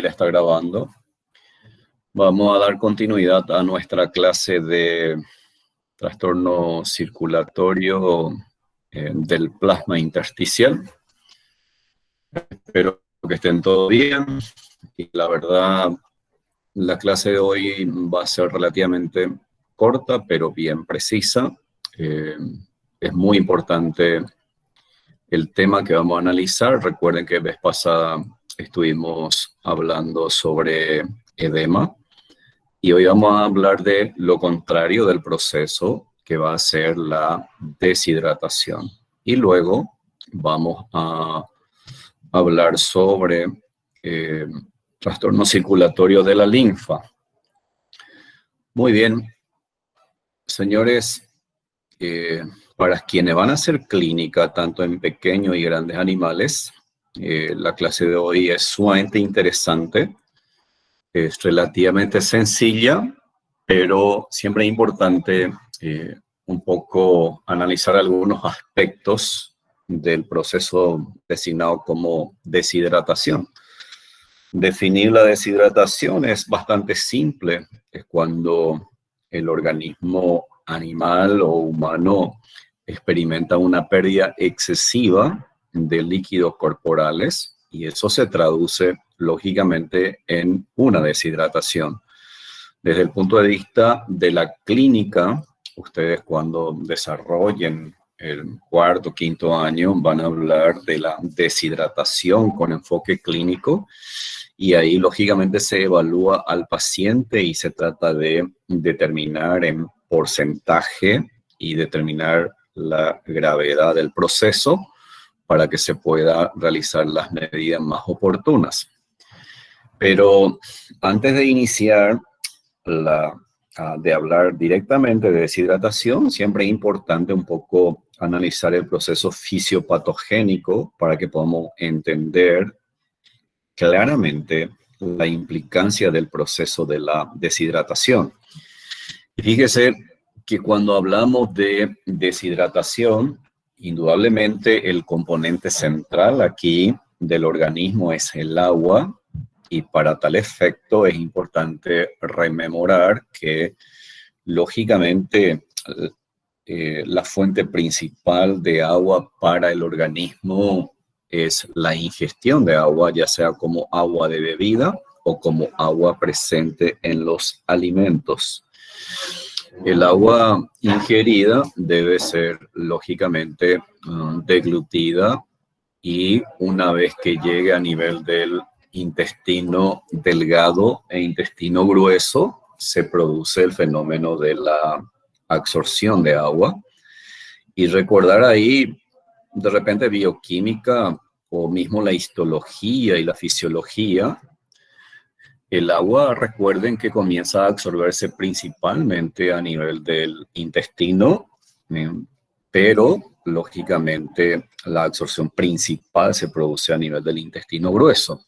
la está grabando. Vamos a dar continuidad a nuestra clase de trastorno circulatorio del plasma intersticial. Espero que estén todos bien. Y la verdad, la clase de hoy va a ser relativamente corta, pero bien precisa. Es muy importante el tema que vamos a analizar. Recuerden que vez pasada estuvimos hablando sobre edema y hoy vamos a hablar de lo contrario del proceso, que va a ser la deshidratación. Y luego vamos a hablar sobre trastorno circulatorio de la linfa. Muy bien, señores, para quienes van a hacer clínica, tanto en pequeños y grandes animales, la clase de hoy es sumamente interesante, es relativamente sencilla, pero siempre es importante un poco analizar algunos aspectos del proceso designado como deshidratación. Definir la deshidratación es bastante simple, es cuando el organismo animal o humano experimenta una pérdida excesiva de líquidos corporales y eso se traduce lógicamente en una deshidratación. Desde el punto de vista de la clínica, ustedes cuando desarrollen el cuarto, quinto año van a hablar de la deshidratación con enfoque clínico y ahí lógicamente se evalúa al paciente y se trata de determinar en porcentaje y determinar la gravedad del proceso para que se pueda realizar las medidas más oportunas. Pero antes de iniciar de hablar directamente de deshidratación, siempre es importante un poco analizar el proceso fisiopatogénico para que podamos entender claramente la implicancia del proceso de la deshidratación. Y fíjese que cuando hablamos de deshidratación, indudablemente el componente central aquí del organismo es el agua, y para tal efecto es importante rememorar que lógicamente la fuente principal de agua para el organismo es la ingestión de agua, ya sea como agua de bebida o como agua presente en los alimentos. El agua ingerida debe ser lógicamente deglutida y una vez que llegue a nivel del intestino delgado e intestino grueso, se produce el fenómeno de la absorción de agua. Y recordar ahí, de repente, bioquímica o mismo la histología y la fisiología. El agua, recuerden que comienza a absorberse principalmente a nivel del intestino, pero lógicamente la absorción principal se produce a nivel del intestino grueso.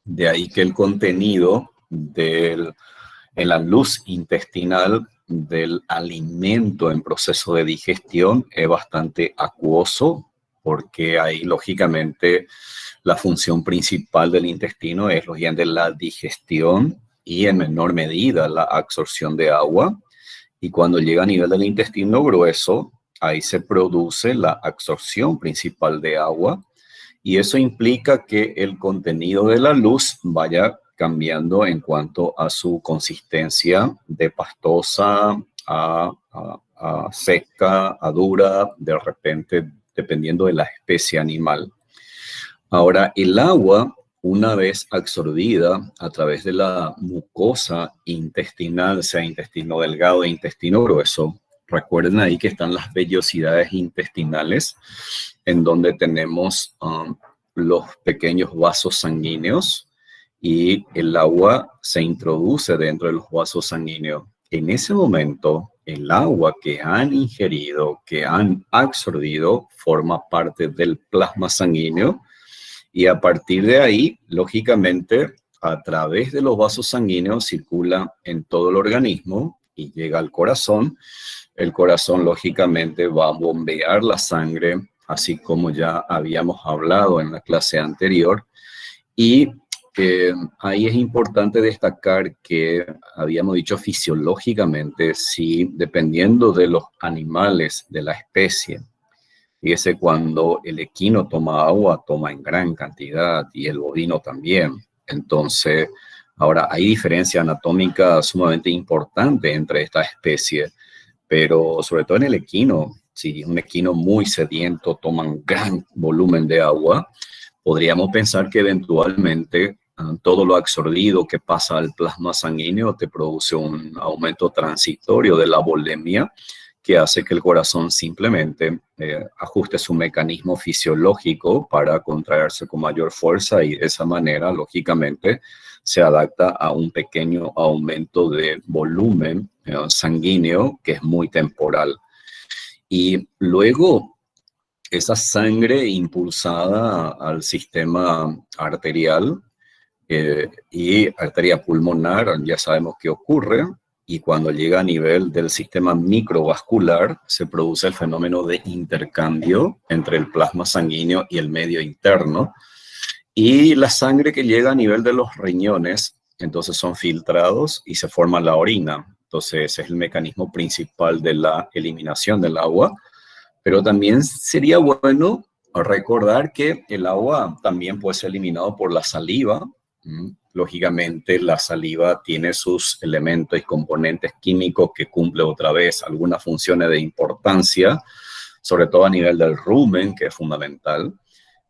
De ahí que el contenido en la luz intestinal del alimento en proceso de digestión es bastante acuoso, porque ahí lógicamente la función principal del intestino es lógicamente la digestión y en menor medida la absorción de agua. Y cuando llega a nivel del intestino grueso, ahí se produce la absorción principal de agua. Y eso implica que el contenido de la luz vaya cambiando en cuanto a su consistencia de pastosa a seca, a dura, de repente, dependiendo de la especie animal. Ahora, el agua, una vez absorbida a través de la mucosa intestinal, sea intestino delgado e intestino grueso, recuerden ahí que están las vellosidades intestinales, en donde tenemos los pequeños vasos sanguíneos y el agua se introduce dentro de los vasos sanguíneos. En ese momento, el agua que han ingerido, que han absorbido, forma parte del plasma sanguíneo y a partir de ahí, lógicamente, a través de los vasos sanguíneos circula en todo el organismo y llega al corazón. El corazón, lógicamente, va a bombear la sangre, así como ya habíamos hablado en la clase anterior, y Ahí es importante destacar que habíamos dicho fisiológicamente, sí, dependiendo de los animales, de la especie. Fíjese, cuando el equino toma agua, toma en gran cantidad y el bovino también. Entonces, ahora hay diferencia anatómica sumamente importante entre estas especies, pero sobre todo en el equino, si un equino muy sediento toma un gran volumen de agua, podríamos pensar que eventualmente todo lo absorbido que pasa al plasma sanguíneo te produce un aumento transitorio de la volemia, que hace que el corazón simplemente ajuste su mecanismo fisiológico para contraerse con mayor fuerza y de esa manera, lógicamente, se adapta a un pequeño aumento de volumen sanguíneo que es muy temporal. Y luego esa sangre impulsada al sistema arterial y arteria pulmonar, ya sabemos qué ocurre, y cuando llega a nivel del sistema microvascular, se produce el fenómeno de intercambio entre el plasma sanguíneo y el medio interno, y la sangre que llega a nivel de los riñones, entonces son filtrados y se forma la orina. Entonces ese es el mecanismo principal de la eliminación del agua, pero también sería bueno recordar que el agua también puede ser eliminado por la saliva. Lógicamente, la saliva tiene sus elementos y componentes químicos que cumple otra vez algunas funciones de importancia, sobre todo a nivel del rumen, que es fundamental.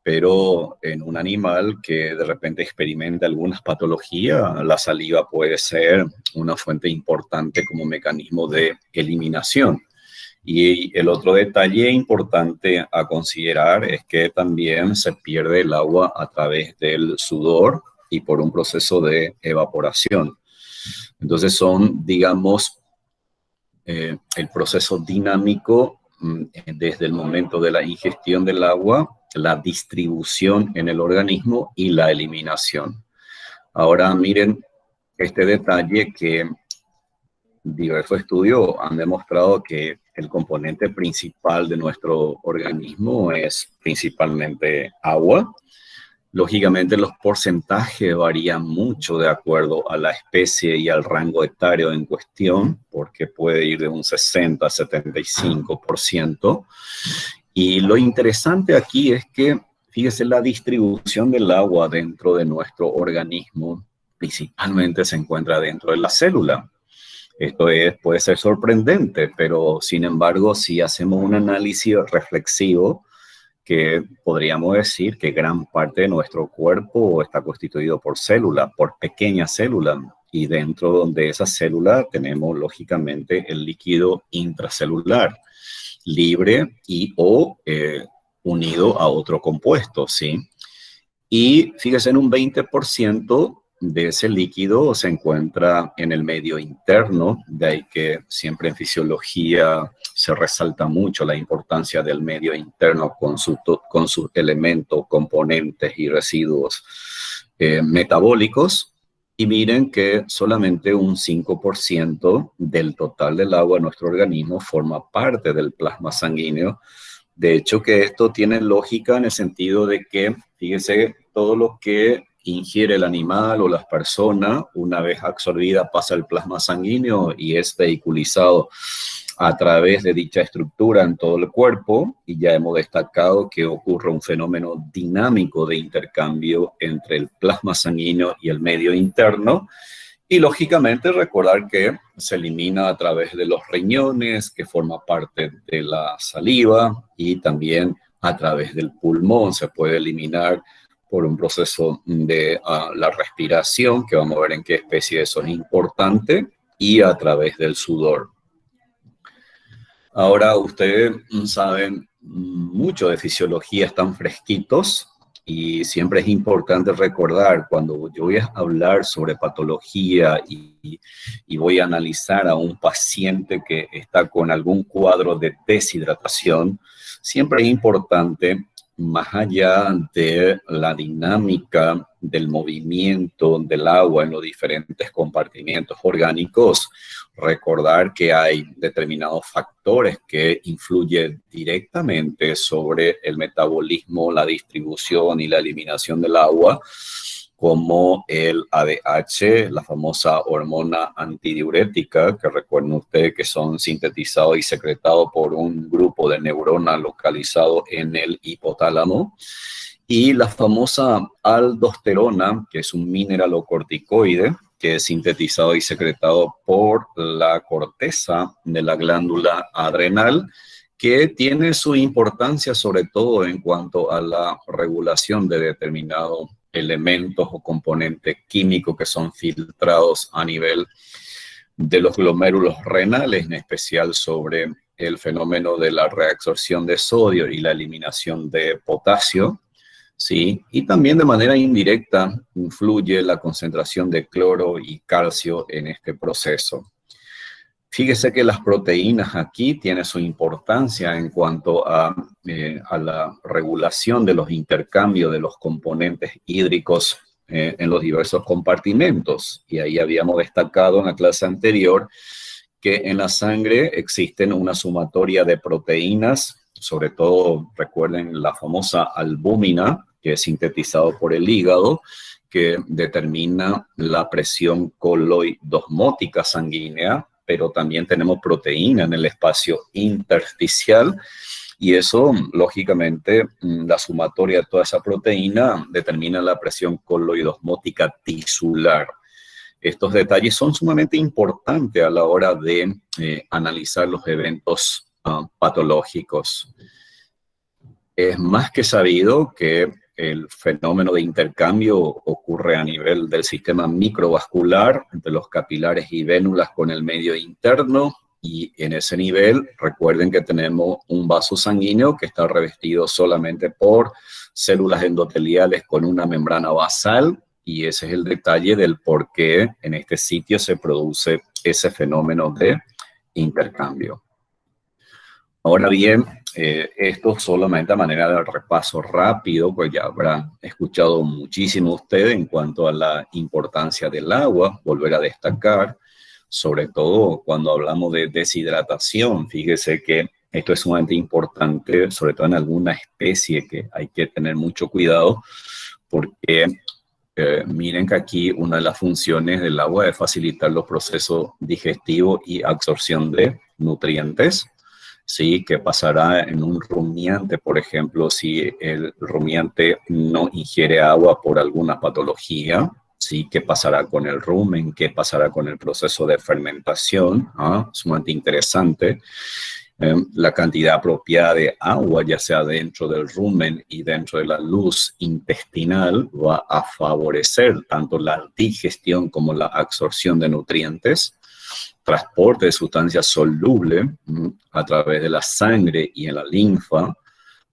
Pero en un animal que de repente experimenta algunas patologías, la saliva puede ser una fuente importante como mecanismo de eliminación. Y el otro detalle importante a considerar es que también se pierde el agua a través del sudor y por un proceso de evaporación. Entonces son, digamos, el proceso dinámico desde el momento de la ingestión del agua, la distribución en el organismo y la eliminación. Ahora miren este detalle que diversos estudios han demostrado que el componente principal de nuestro organismo es principalmente agua. Lógicamente los porcentajes varían mucho de acuerdo a la especie y al rango etario en cuestión, porque puede ir de un 60 a 75%. Y lo interesante aquí es que, fíjese, la distribución del agua dentro de nuestro organismo principalmente se encuentra dentro de la célula. Esto puede ser sorprendente, pero sin embargo, si hacemos un análisis reflexivo, que podríamos decir que gran parte de nuestro cuerpo está constituido por células, por pequeñas células, y dentro de esas células tenemos lógicamente el líquido intracelular, libre y o unido a otro compuesto, ¿sí? Y fíjese, en un 20% de ese líquido se encuentra en el medio interno, de ahí que siempre en fisiología se resalta mucho la importancia del medio interno con sus elementos, componentes y residuos metabólicos. Y miren que solamente un 5% del total del agua en nuestro organismo forma parte del plasma sanguíneo. De hecho, que esto tiene lógica en el sentido de que, fíjese, todo lo que ingiere el animal o las personas, una vez absorbida, pasa al plasma sanguíneo y es vehiculizado a través de dicha estructura en todo el cuerpo, y ya hemos destacado que ocurre un fenómeno dinámico de intercambio entre el plasma sanguíneo y el medio interno. Y lógicamente recordar que se elimina a través de los riñones, que forma parte de la saliva, y también a través del pulmón se puede eliminar por un proceso de la respiración, que vamos a ver en qué especie eso es importante, y a través del sudor. Ahora ustedes saben mucho de fisiología, están fresquitos. Y siempre es importante recordar, cuando yo voy a hablar sobre patología y voy a analizar a un paciente que está con algún cuadro de deshidratación, siempre es importante, más allá de la dinámica del movimiento del agua en los diferentes compartimentos orgánicos, recordar que hay determinados factores que influyen directamente sobre el metabolismo, la distribución y la eliminación del agua, como el ADH, la famosa hormona antidiurética, que recuerden ustedes que son sintetizados y secretados por un grupo de neuronas localizado en el hipotálamo, y la famosa aldosterona, que es un mineralocorticoide, que es sintetizado y secretado por la corteza de la glándula adrenal, que tiene su importancia sobre todo en cuanto a la regulación de determinados elementos o componentes químicos que son filtrados a nivel de los glomérulos renales, en especial sobre el fenómeno de la reabsorción de sodio y la eliminación de potasio, ¿sí? Y también de manera indirecta influye la concentración de cloro y calcio en este proceso. Fíjese que las proteínas aquí tienen su importancia en cuanto a la regulación de los intercambios de los componentes hídricos en los diversos compartimentos. Y ahí habíamos destacado en la clase anterior que en la sangre existen una sumatoria de proteínas, sobre todo recuerden la famosa albúmina, que es sintetizado por el hígado, que determina la presión coloidosmótica sanguínea, pero también tenemos proteína en el espacio intersticial, y eso, lógicamente, la sumatoria de toda esa proteína determina la presión coloidosmótica tisular. Estos detalles son sumamente importantes a la hora de analizar los eventos patológicos. Es más que sabido que el fenómeno de intercambio ocurre a nivel del sistema microvascular, entre los capilares y vénulas con el medio interno, y en ese nivel recuerden que tenemos un vaso sanguíneo que está revestido solamente por células endoteliales con una membrana basal, y ese es el detalle del por qué en este sitio se produce ese fenómeno de intercambio. Ahora bien, esto solamente a manera de repaso rápido, pues ya habrán escuchado muchísimo ustedes en cuanto a la importancia del agua, volver a destacar, sobre todo cuando hablamos de deshidratación. Fíjese que esto es sumamente importante, sobre todo en alguna especie que hay que tener mucho cuidado, porque miren que aquí una de las funciones del agua es facilitar los procesos digestivos y absorción de nutrientes. Sí, ¿qué pasará en un rumiante, por ejemplo, si el rumiante no ingiere agua por alguna patología? Sí, ¿qué pasará con el rumen? ¿Qué pasará con el proceso de fermentación? Sumamente interesante. La cantidad apropiada de agua, ya sea dentro del rumen y dentro de la luz intestinal, va a favorecer tanto la digestión como la absorción de nutrientes. Transporte de sustancias solubles a través de la sangre y en la linfa,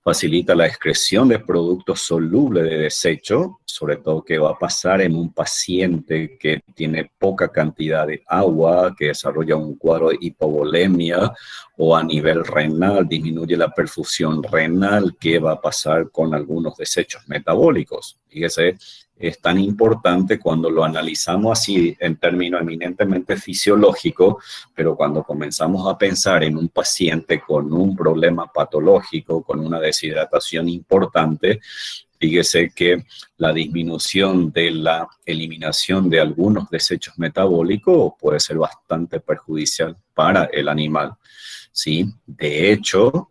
facilita la excreción de productos solubles de desecho, sobre todo que va a pasar en un paciente que tiene poca cantidad de agua, que desarrolla un cuadro de hipovolemia, o a nivel renal disminuye la perfusión renal, que va a pasar con algunos desechos metabólicos. Fíjese, es tan importante cuando lo analizamos así en términos eminentemente fisiológicos, pero cuando comenzamos a pensar en un paciente con un problema patológico, con una deshidratación importante, fíjese que la disminución de la eliminación de algunos desechos metabólicos puede ser bastante perjudicial para el animal, ¿sí? De hecho,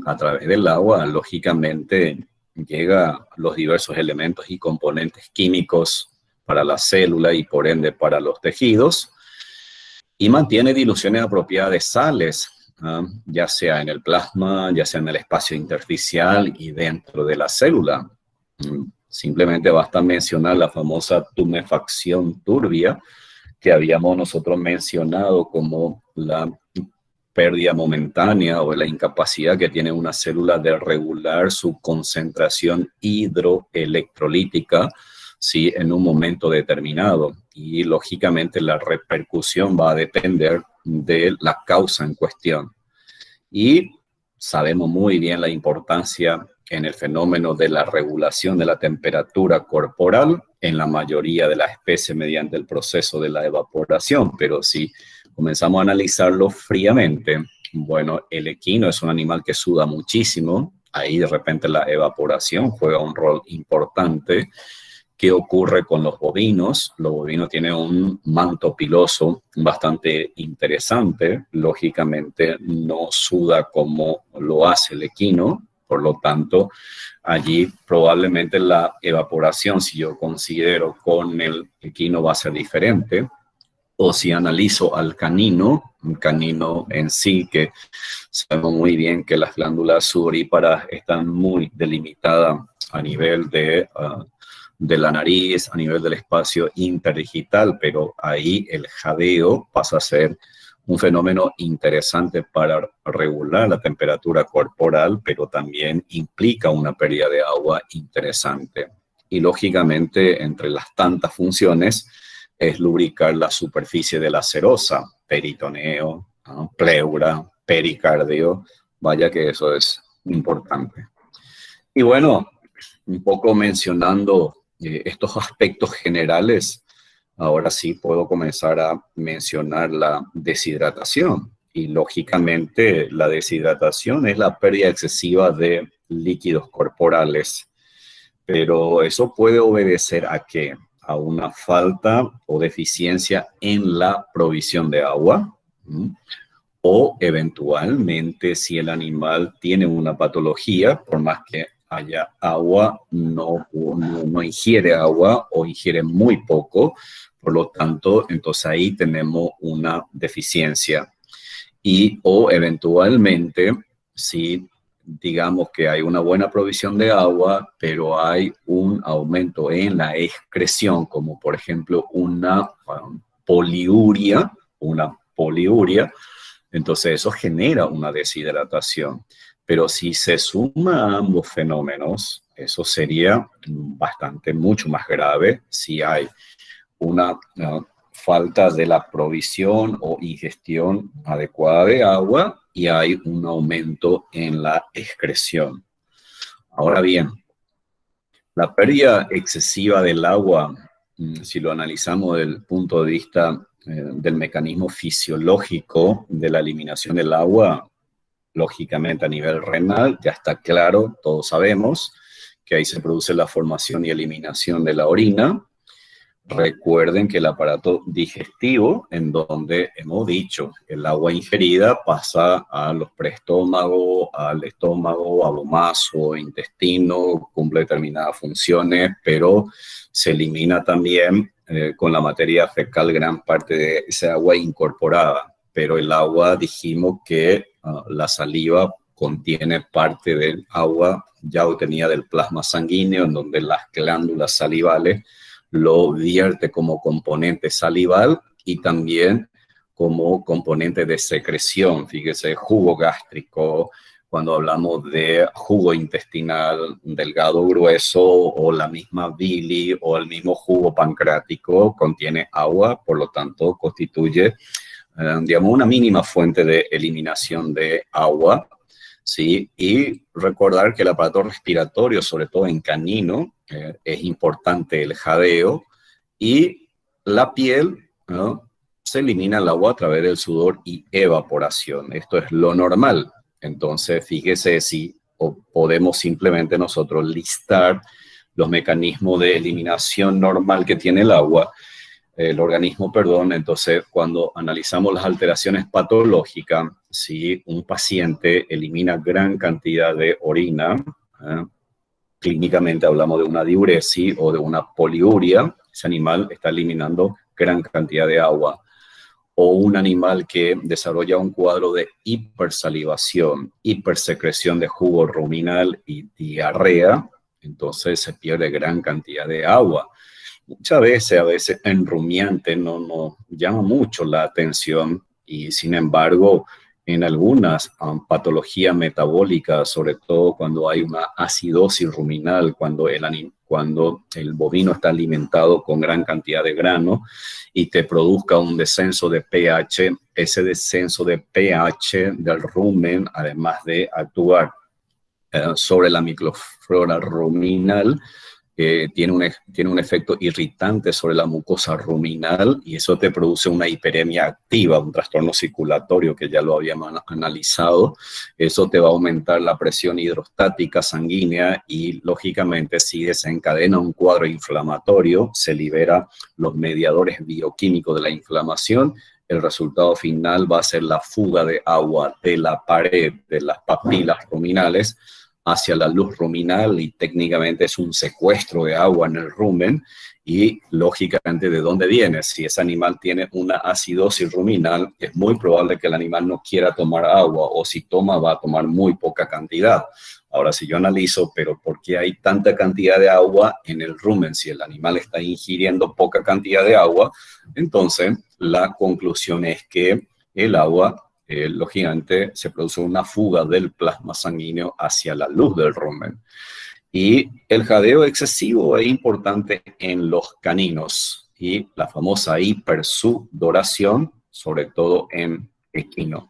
a través del agua, lógicamente, llega los diversos elementos y componentes químicos para la célula y por ende para los tejidos, y mantiene diluciones apropiadas de sales, ya sea en el plasma, ya sea en el espacio intersticial y dentro de la célula. Simplemente basta mencionar la famosa tumefacción turbia que habíamos nosotros mencionado como la pérdida momentánea o la incapacidad que tiene una célula de regular su concentración hidroelectrolítica, ¿sí? En un momento determinado. Y lógicamente la repercusión va a depender de la causa en cuestión. Y sabemos muy bien la importancia en el fenómeno de la regulación de la temperatura corporal en la mayoría de las especies mediante el proceso de la evaporación, pero si comenzamos a analizarlo fríamente, bueno, el equino es un animal que suda muchísimo, ahí de repente la evaporación juega un rol importante, ¿Qué ocurre con los bovinos? Los bovinos tienen un manto piloso bastante interesante. Lógicamente no suda como lo hace el equino. Por lo tanto, allí probablemente la evaporación, si yo considero con el equino, va a ser diferente. O si analizo al canino, un canino en sí, que sabemos muy bien que las glándulas sudoríparas están muy delimitadas a nivel de la nariz, a nivel del espacio interdigital, pero ahí el jadeo pasa a ser un fenómeno interesante para regular la temperatura corporal, pero también implica una pérdida de agua interesante. Y lógicamente, entre las tantas funciones, es lubricar la superficie de la serosa, peritoneo, ¿no? Pleura, pericardio, vaya que eso es importante. Y bueno, un poco mencionando estos aspectos generales, ahora sí puedo comenzar a mencionar la deshidratación. Y lógicamente la deshidratación es la pérdida excesiva de líquidos corporales, pero eso puede obedecer ¿a qué? A una falta o deficiencia en la provisión de agua, ¿m? O eventualmente si el animal tiene una patología, por más que haya agua, no ingiere agua o ingiere muy poco, por lo tanto, entonces ahí tenemos una deficiencia. Y o eventualmente, si digamos que hay una buena provisión de agua, pero hay un aumento en la excreción, como por ejemplo una poliuria, entonces eso genera una deshidratación. Pero si se suma a ambos fenómenos, eso sería mucho más grave si hay una falta de la provisión o ingestión adecuada de agua y hay un aumento en la excreción. Ahora bien, la pérdida excesiva del agua, si lo analizamos desde el punto de vista del mecanismo fisiológico de la eliminación del agua, lógicamente a nivel renal, ya está claro, todos sabemos que ahí se produce la formación y eliminación de la orina. Recuerden que el aparato digestivo, en donde hemos dicho, el agua ingerida pasa a los preestómagos, al estómago, abomazo, intestino, cumple determinadas funciones, pero se elimina también con la materia fecal gran parte de esa agua incorporada. Pero el agua, dijimos que la saliva contiene parte del agua ya obtenida del plasma sanguíneo, en donde las glándulas salivales lo vierte como componente salival y también como componente de secreción. Fíjese, jugo gástrico, cuando hablamos de jugo intestinal delgado, grueso, o la misma bili o el mismo jugo pancreático, contiene agua, por lo tanto constituye, digamos, una mínima fuente de eliminación de agua. ¿Sí? Y recordar que el aparato respiratorio, sobre todo en canino, es importante el jadeo, y la piel, ¿no? Se elimina el agua a través del sudor y evaporación. Esto es lo normal. Entonces, fíjese si podemos simplemente nosotros listar los mecanismos de eliminación normal que tiene el organismo, perdón. Entonces, cuando analizamos las alteraciones patológicas, si un paciente elimina gran cantidad de orina, clínicamente hablamos de una diuresis o de una poliuria, ese animal está eliminando gran cantidad de agua. O un animal que desarrolla un cuadro de hipersalivación, hipersecreción de jugo ruminal y diarrea, entonces se pierde gran cantidad de agua. Muchas veces, a veces en rumiante no llama mucho la atención, y sin embargo en algunas patologías metabólicas, sobre todo cuando hay una acidosis ruminal, cuando el bovino está alimentado con gran cantidad de grano y te produzca un descenso de pH, ese descenso de pH del rumen, además de actuar sobre la microflora ruminal, tiene un efecto irritante sobre la mucosa ruminal y eso te produce una hiperemia activa, un trastorno circulatorio que ya lo habíamos analizado. Eso te va a aumentar la presión hidrostática sanguínea y, lógicamente, si desencadena un cuadro inflamatorio, se libera los mediadores bioquímicos de la inflamación. El resultado final va a ser la fuga de agua de la pared de las papilas ruminales hacia la luz ruminal y técnicamente es un secuestro de agua en el rumen y lógicamente ¿de dónde viene? Si ese animal tiene una acidosis ruminal, es muy probable que el animal no quiera tomar agua o si toma va a tomar muy poca cantidad. Ahora, si yo analizo, pero ¿por qué hay tanta cantidad de agua en el rumen? Si el animal está ingiriendo poca cantidad de agua, entonces la conclusión es que el agua lógicamente se produce una fuga del plasma sanguíneo hacia la luz del rumen. Y el jadeo excesivo es importante en los caninos y la famosa hipersudoración, sobre todo en equinos.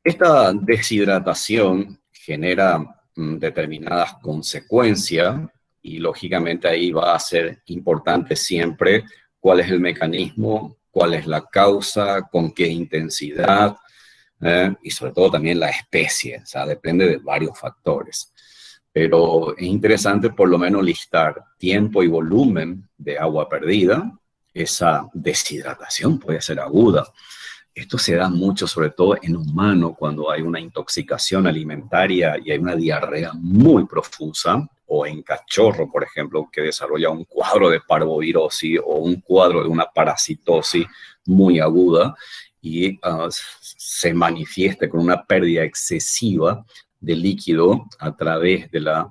Esta deshidratación genera determinadas consecuencias y lógicamente ahí va a ser importante siempre cuál es el mecanismo, cuál es la causa, con qué intensidad y sobre todo también la especie, o sea, depende de varios factores. Pero es interesante por lo menos listar tiempo y volumen de agua perdida. Esa deshidratación puede ser aguda. Esto se da mucho, sobre todo en humanos, cuando hay una intoxicación alimentaria y hay una diarrea muy profusa, o en cachorro, por ejemplo, que desarrolla un cuadro de parvovirosis o un cuadro de una parasitosis muy aguda y se manifieste con una pérdida excesiva de líquido a través de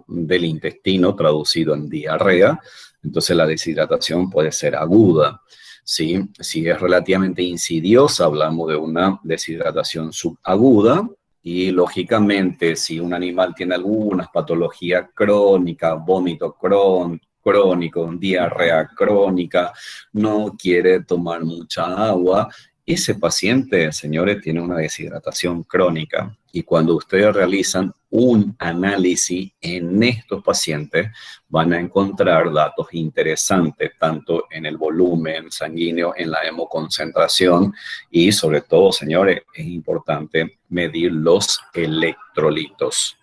del intestino, traducido en diarrea. Entonces la deshidratación puede ser aguda. ¿Sí? Si es relativamente insidiosa, hablamos de una deshidratación subaguda y, lógicamente, si un animal tiene algunas patologías crónicas, vómito crónico, diarrea crónica, no quiere tomar mucha agua, ese paciente, señores, tiene una deshidratación crónica. Y cuando ustedes realizan un análisis en estos pacientes, van a encontrar datos interesantes, tanto en el volumen sanguíneo, en la hemoconcentración y, sobre todo, señores, es importante medir los electrolitos.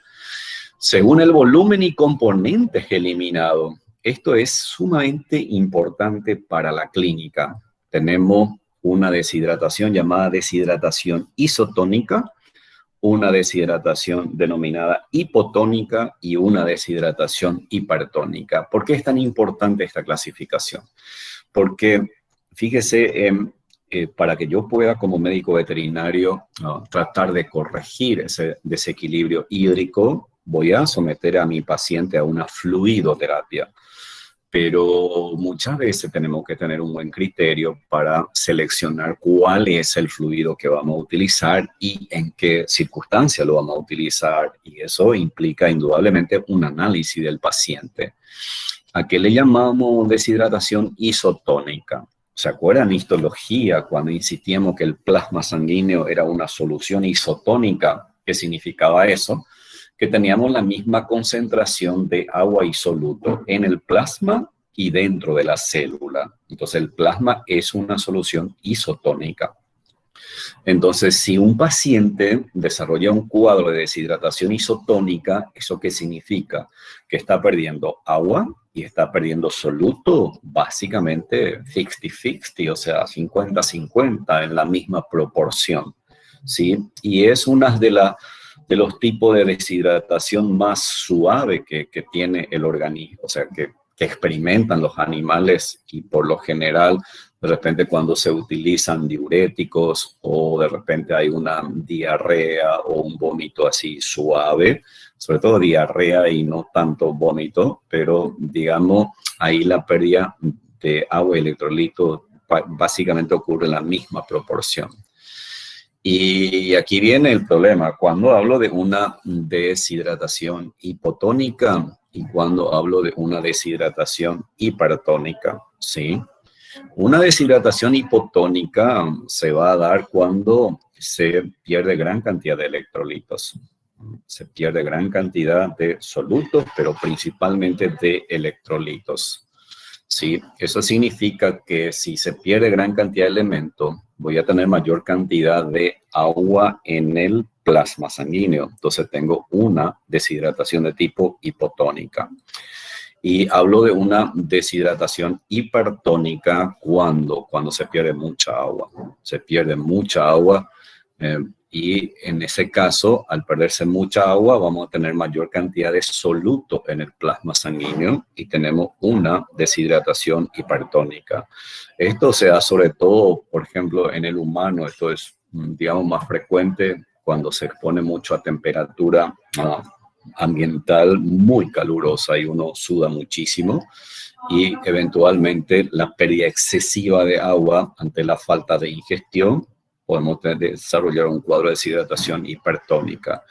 Según el volumen y componentes eliminados, esto es sumamente importante para la clínica. Tenemos una deshidratación llamada deshidratación isotónica, una deshidratación denominada hipotónica y una deshidratación hipertónica. ¿Por qué es tan importante esta clasificación? Porque, fíjese, para que yo pueda como médico veterinario tratar de corregir ese desequilibrio hídrico, voy a someter a mi paciente a una fluidoterapia. Pero muchas veces tenemos que tener un buen criterio para seleccionar cuál es el fluido que vamos a utilizar y en qué circunstancias lo vamos a utilizar. Y eso implica indudablemente un análisis del paciente. ¿A qué le llamamos deshidratación isotónica? ¿Se acuerdan en histología cuando insistíamos que el plasma sanguíneo era una solución isotónica? ¿Qué significaba eso? Que teníamos la misma concentración de agua y soluto en el plasma y dentro de la célula. Entonces, el plasma es una solución isotónica. Entonces, si un paciente desarrolla un cuadro de deshidratación isotónica, ¿eso qué significa? Que está perdiendo agua y está perdiendo soluto, básicamente 50-50, o sea, 50-50 en la misma proporción, ¿sí? Y es una de los tipos de deshidratación más suave que tiene el organismo, o sea, que experimentan los animales y por lo general, de repente cuando se utilizan diuréticos o de repente hay una diarrea o un vómito así suave, sobre todo diarrea y no tanto vómito, pero digamos, ahí la pérdida de agua y electrolitos básicamente ocurre en la misma proporción. Y aquí viene el problema, cuando hablo de una deshidratación hipotónica y cuando hablo de una deshidratación hipertónica, ¿sí? Una deshidratación hipotónica se va a dar cuando se pierde gran cantidad de electrolitos. Se pierde gran cantidad de solutos, pero principalmente de electrolitos. ¿Sí? Eso significa que si se pierde gran cantidad de elementos, voy a tener mayor cantidad de agua en el plasma sanguíneo. Entonces tengo una deshidratación de tipo hipotónica. Y hablo de una deshidratación hipertónica cuando se pierde mucha agua. Se pierde mucha agua y en ese caso, al perderse mucha agua, vamos a tener mayor cantidad de soluto en el plasma sanguíneo y tenemos una deshidratación hipertónica. Esto se da sobre todo, por ejemplo, en el humano. Esto es, digamos, más frecuente cuando se expone mucho a temperatura ambiental muy calurosa y uno suda muchísimo, y eventualmente la pérdida excesiva de agua ante la falta de ingestión, podemos desarrollar un cuadro de deshidratación hipertónica.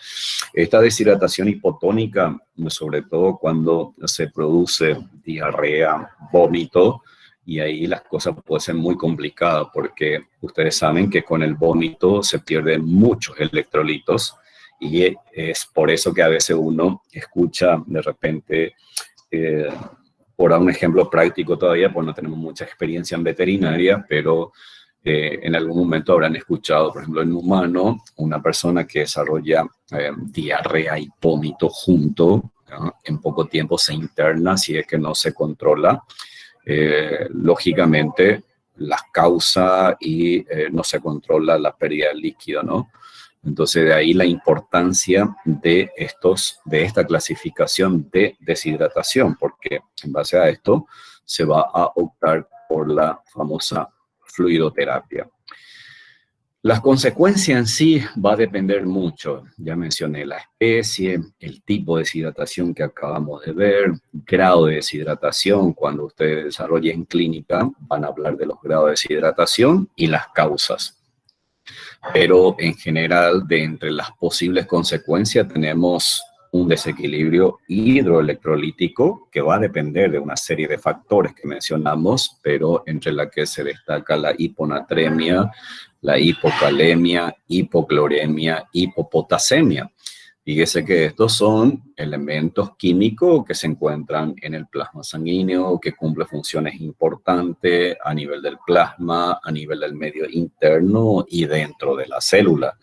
Esta deshidratación hipotónica, sobre todo cuando se produce diarrea, vómito, y ahí las cosas pueden ser muy complicadas porque ustedes saben que con el vómito se pierden muchos electrolitos. Y es por eso que a veces uno escucha de repente, por dar un ejemplo práctico todavía, pues no tenemos mucha experiencia en veterinaria, pero en algún momento habrán escuchado, por ejemplo, en humano, una persona que desarrolla diarrea y vómito junto, ¿no? En poco tiempo se interna si es que no se controla. Lógicamente, las causas y no se controla la pérdida de líquido, ¿no? Entonces, de ahí la importancia de esta clasificación de deshidratación, porque en base a esto se va a optar por la famosa fluidoterapia. Las consecuencias en sí va a depender mucho. Ya mencioné la especie, el tipo de deshidratación que acabamos de ver, grado de deshidratación. Cuando ustedes desarrollen clínica, van a hablar de los grados de deshidratación y las causas. Pero en general, de entre las posibles consecuencias, tenemos un desequilibrio hidroelectrolítico que va a depender de una serie de factores que mencionamos, pero entre la que se destaca la hiponatremia, la hipocalemia, hipocloremia, hipopotasemia. Fíjese que estos son elementos químicos que se encuentran en el plasma sanguíneo, que cumplen funciones importantes a nivel del plasma, a nivel del medio interno y dentro de la célula.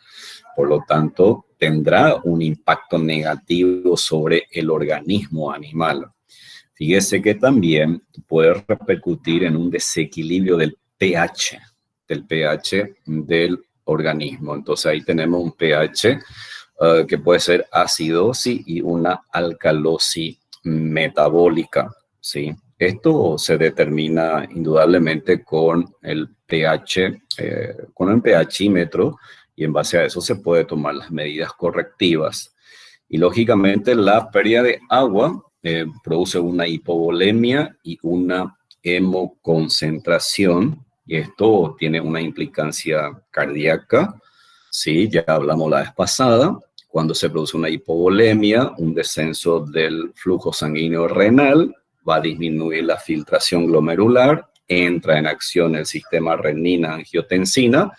Por lo tanto, tendrá un impacto negativo sobre el organismo animal. Fíjese que también puede repercutir en un desequilibrio del pH del organismo. Entonces ahí tenemos un pH que puede ser acidosis y una alcalosis metabólica, ¿sí? Esto se determina indudablemente con el pH, con un pHímetro, y en base a eso se puede tomar las medidas correctivas. Y lógicamente la pérdida de agua produce una hipovolemia y una hemoconcentración, y esto tiene una implicancia cardíaca, sí, ya hablamos la vez pasada. Cuando se produce una hipovolemia, un descenso del flujo sanguíneo renal, va a disminuir la filtración glomerular, entra en acción el sistema renina-angiotensina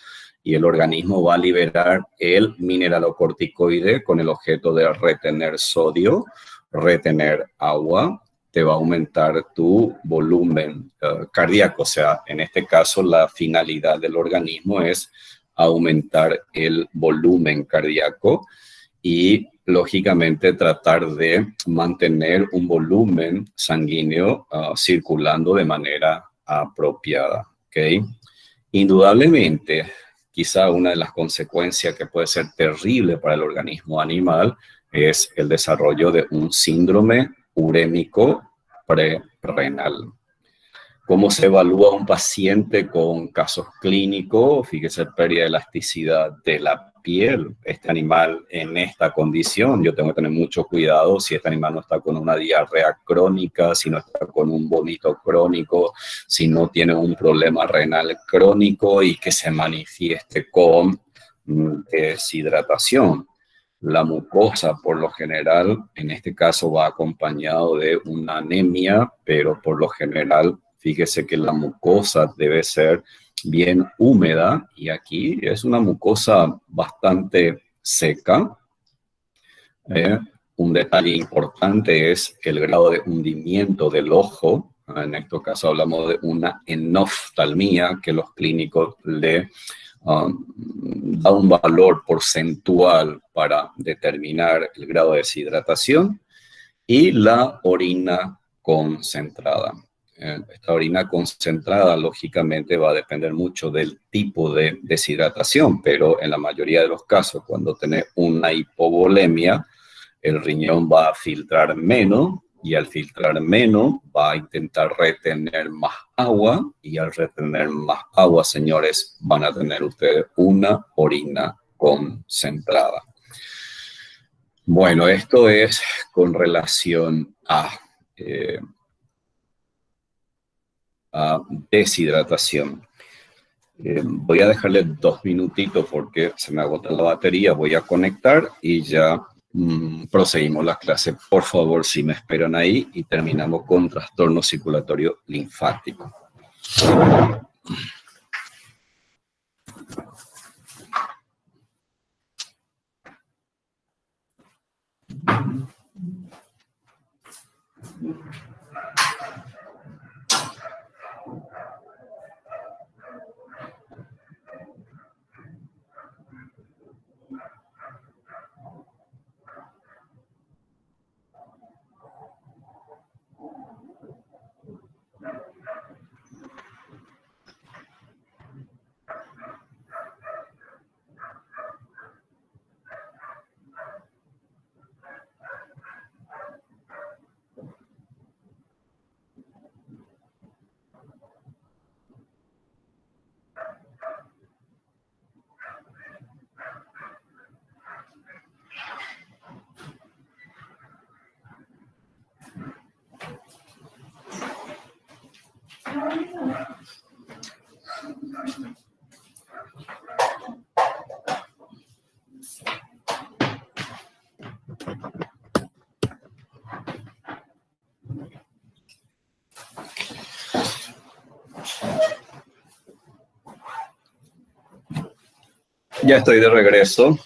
y el organismo va a liberar el mineralocorticoide con el objeto de retener sodio, retener agua. Te va a aumentar tu volumen cardíaco. O sea, en este caso, la finalidad del organismo es aumentar el volumen cardíaco y, lógicamente, tratar de mantener un volumen sanguíneo circulando de manera apropiada, ¿ok? Indudablemente, quizá una de las consecuencias que puede ser terrible para el organismo animal es el desarrollo de un síndrome urémico prerrenal. ¿Cómo se evalúa un paciente con casos clínicos? Fíjese, pérdida de elasticidad de la piel. Este animal en esta condición, yo tengo que tener mucho cuidado si este animal no está con una diarrea crónica, si no está con un vómito crónico, si no tiene un problema renal crónico y que se manifieste con deshidratación. La mucosa, por lo general, en este caso va acompañado de una anemia, pero por lo general, fíjese que la mucosa debe ser bien húmeda, y aquí es una mucosa bastante seca. Un detalle importante es el grado de hundimiento del ojo. En este caso hablamos de una enoftalmía, que los clínicos le da un valor porcentual para determinar el grado de deshidratación, y la orina concentrada. Esta orina concentrada, lógicamente, va a depender mucho del tipo de deshidratación, pero en la mayoría de los casos, cuando tenés una hipovolemia, el riñón va a filtrar menos, y al filtrar menos va a intentar retener más agua, y al retener más agua, señores, van a tener ustedes una orina concentrada. Bueno, esto es con relación a deshidratación. Voy a dejarle 2 minutitos porque se me agota la batería, voy a conectar y ya proseguimos la clase. Por favor, si me esperan ahí, y terminamos con trastorno circulatorio linfático. Ya estoy de regreso.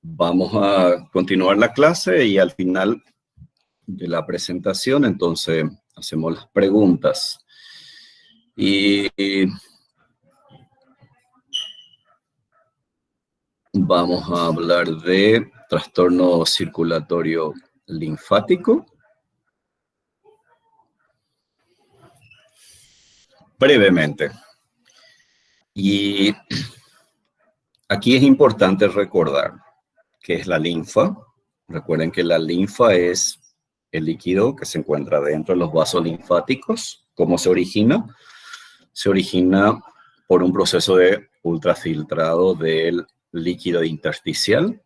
Vamos a continuar la clase y al final de la presentación, entonces, hacemos las preguntas. Y vamos a hablar de trastorno circulatorio linfático. Brevemente. Y aquí es importante recordar qué es la linfa. Recuerden que la linfa es el líquido que se encuentra dentro de los vasos linfáticos. ¿Cómo se origina? Se origina por un proceso de ultrafiltrado del líquido intersticial.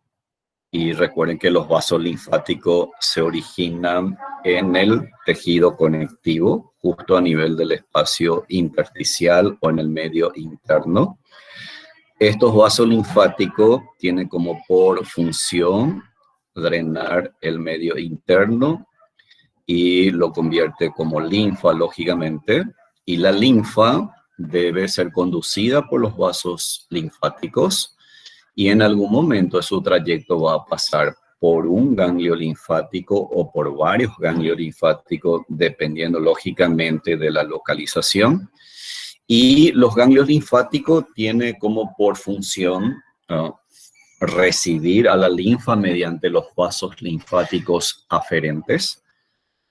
Y recuerden que los vasos linfáticos se originan en el tejido conectivo, justo a nivel del espacio intersticial o en el medio interno. Estos vasos linfáticos tienen como por función drenar el medio interno y lo convierte como linfa, lógicamente. Y la linfa debe ser conducida por los vasos linfáticos, y en algún momento de su trayecto va a pasar por un ganglio linfático o por varios ganglios linfáticos, dependiendo lógicamente de la localización. Y los ganglios linfáticos tienen como por función recibir a la linfa mediante los vasos linfáticos aferentes.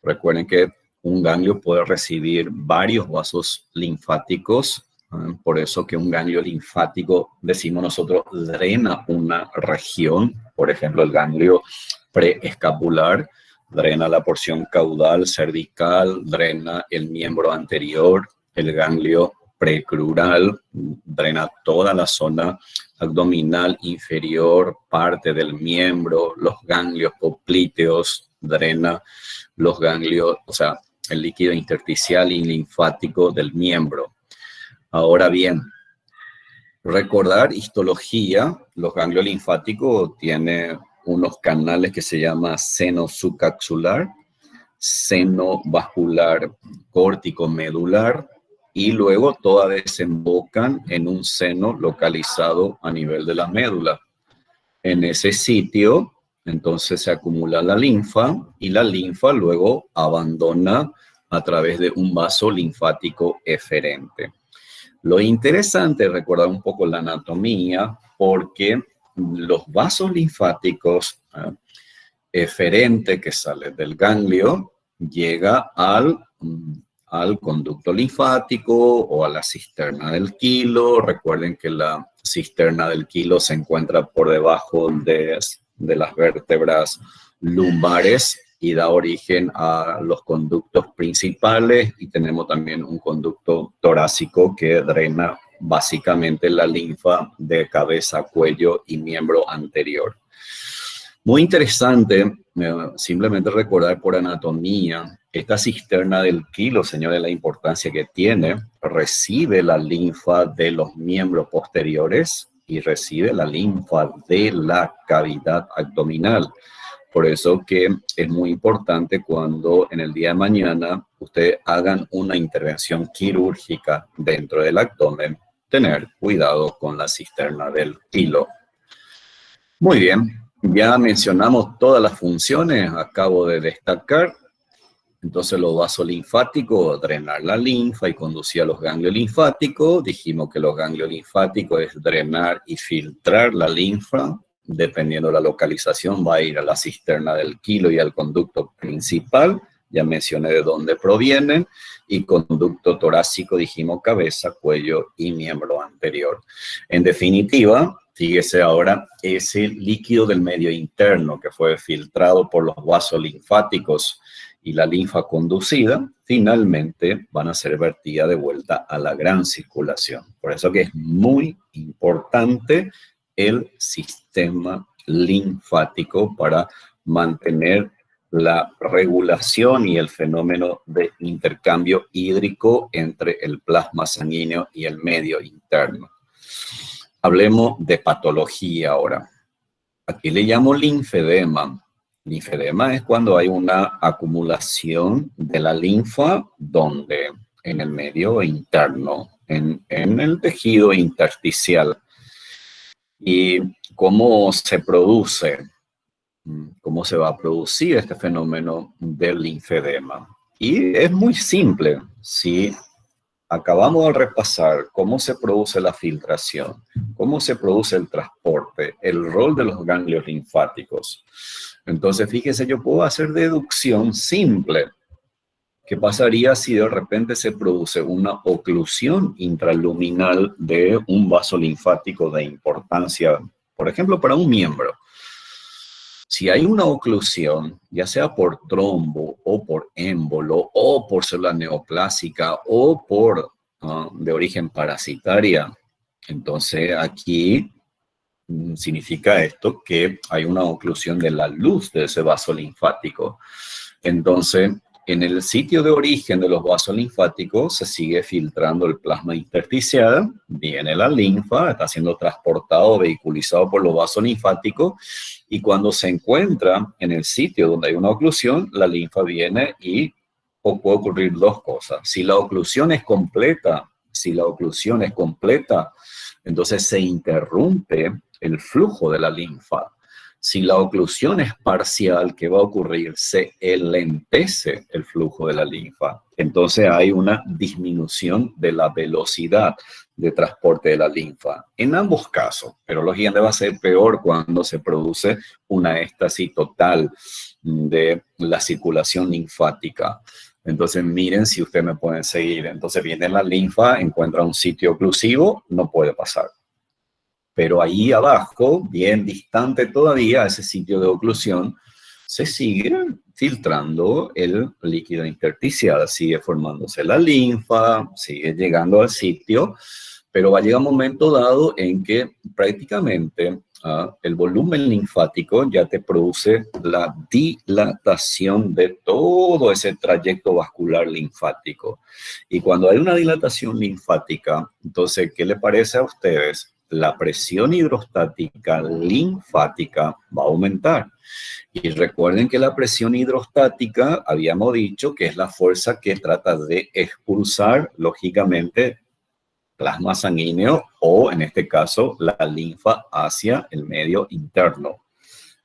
Recuerden que un ganglio puede recibir varios vasos linfáticos. Por eso que un ganglio linfático, decimos nosotros, drena una región. Por ejemplo, el ganglio preescapular drena la porción caudal cervical, drena el miembro anterior. El ganglio precrural drena toda la zona abdominal inferior, parte del miembro. Los ganglios poplíteos drena los ganglios, o sea, el líquido intersticial y linfático del miembro. Ahora bien, recordar histología, los ganglios linfáticos tienen unos canales que se llama seno subcapsular, seno vascular córtico medular, y luego todas desembocan en un seno localizado a nivel de la médula. En ese sitio entonces se acumula la linfa y la linfa luego abandona a través de un vaso linfático eferente. Lo interesante es recordar un poco la anatomía, porque los vasos linfáticos eferente que sale del ganglio llega al conducto linfático o a la cisterna del quilo. Recuerden que la cisterna del quilo se encuentra por debajo de las vértebras lumbares y da origen a los conductos principales, y tenemos también un conducto torácico que drena básicamente la linfa de cabeza, cuello y miembro anterior. Muy interesante, simplemente recordar por anatomía, esta cisterna del quilo, señores, la importancia que tiene, recibe la linfa de los miembros posteriores y recibe la linfa de la cavidad abdominal. Por eso que es muy importante cuando en el día de mañana ustedes hagan una intervención quirúrgica dentro del abdomen, tener cuidado con la cisterna del quilo. Muy bien, ya mencionamos todas las funciones, acabo de destacar. Entonces los vasos linfáticos, drenar la linfa y conducir a los ganglios linfáticos. Dijimos que los ganglios linfáticos es drenar y filtrar la linfa. Dependiendo de la localización, va a ir a la cisterna del quilo y al conducto principal. Ya mencioné de dónde provienen. Y conducto torácico, dijimos cabeza, cuello y miembro anterior. En definitiva, fíjese ahora, ese líquido del medio interno que fue filtrado por los vasos linfáticos y la linfa conducida, finalmente van a ser vertidas de vuelta a la gran circulación. Por eso que es muy importante el sistema linfático para mantener la regulación y el fenómeno de intercambio hídrico entre el plasma sanguíneo y el medio interno. Hablemos de patología ahora. Aquí le llamo linfedema. Linfedema es cuando hay una acumulación de la linfa donde en el medio interno, en el tejido intersticial. ¿Y cómo se produce? ¿Cómo se va a producir este fenómeno del linfedema? Y es muy simple. Si acabamos de repasar cómo se produce la filtración, cómo se produce el transporte, el rol de los ganglios linfáticos. Entonces, fíjese, yo puedo hacer deducción simple. ¿Qué pasaría si de repente se produce una oclusión intraluminal de un vaso linfático de importancia, por ejemplo, para un miembro? Si hay una oclusión, ya sea por trombo o por émbolo o por célula neoplásica o por de origen parasitaria, entonces aquí significa esto que hay una oclusión de la luz de ese vaso linfático. Entonces, en el sitio de origen de los vasos linfáticos se sigue filtrando el plasma intersticial, viene la linfa, está siendo transportado, vehiculizado por los vasos linfáticos, y cuando se encuentra en el sitio donde hay una oclusión, la linfa viene y puede ocurrir dos cosas. Si la oclusión es completa, entonces se interrumpe el flujo de la linfa. Si la oclusión es parcial, ¿qué va a ocurrir? Se enlentece el flujo de la linfa. Entonces hay una disminución de la velocidad de transporte de la linfa. En ambos casos, pero lógicamente va a ser peor cuando se produce una éstasis total de la circulación linfática. Entonces miren si ustedes me pueden seguir. Entonces viene la linfa, encuentra un sitio oclusivo, no puede pasar. Pero ahí abajo, bien distante todavía, ese sitio de oclusión, se sigue filtrando el líquido intersticial, sigue formándose la linfa, sigue llegando al sitio, pero va a llegar un momento dado en que prácticamente el volumen linfático ya te produce la dilatación de todo ese trayecto vascular linfático. Y cuando hay una dilatación linfática, entonces, ¿qué le parece a ustedes? La presión hidrostática linfática va a aumentar. Y recuerden que la presión hidrostática, habíamos dicho que es la fuerza que trata de expulsar, lógicamente, plasma sanguíneo o, en este caso, la linfa hacia el medio interno.